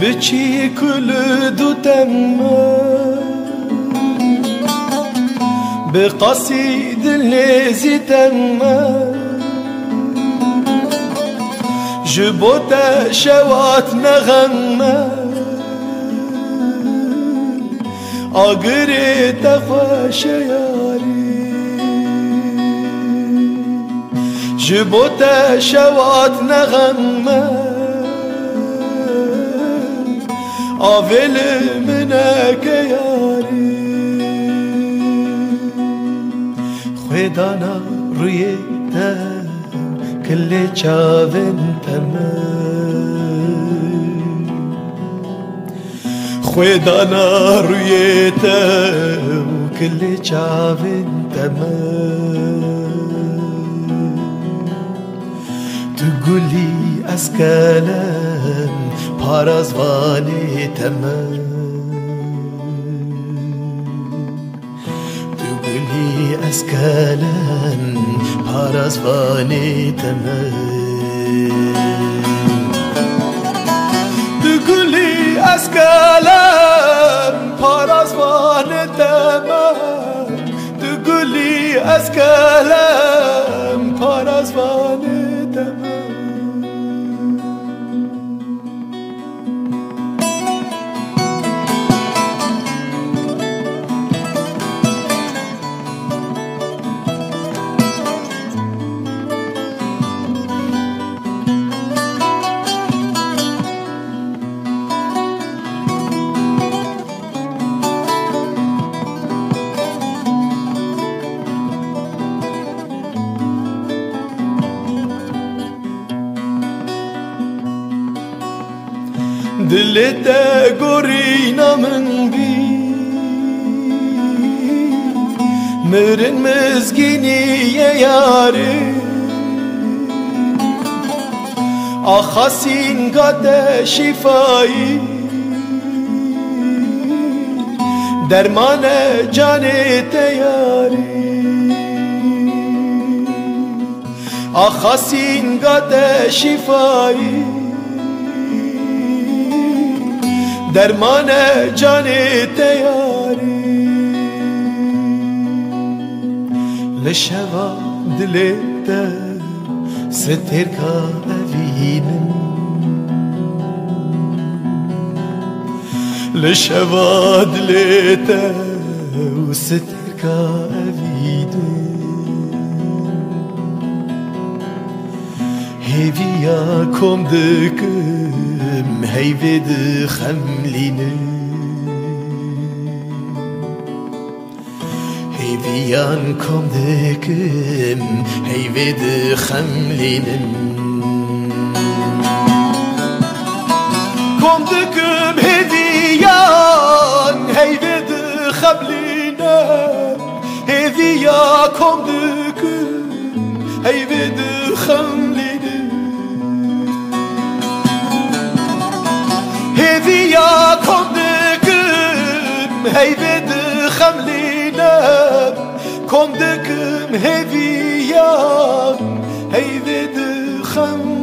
بچی کل دو تمه به قصید لیزی تمه جبوت شوات نغمه آگری تخوش یاری جبوت شوات نغمه آول منك یاری خویدانا رویتا كل چاوین تمام خویدانا رویتا كل چاوین تمام تقولي اسكالم پارازوانی تمام تقولي اسكالم پارازوانی تمام تقولي اسكالم پارازوانی تمام تقولي اسكالم پارازوانی تمام دلتا قرينا من بي مرن مزقيني يا ياري أخاسين قد شفاي درمان جاني تياري أخاسين قد شفاي درمان جان تیاری لشوا دلتا ستر کا اوینم لشوا دلتا ستر کا اوینم هیویا کم دکم هیوید خملینه هیویان کم دکم هیوید خملینه کم دکم هیویان هیوید خملینه هیویا کم دکم هیوید خملینه هيفيا كم دكم هيفيد خملينا كم دكم هيفيا هيفيد خملينا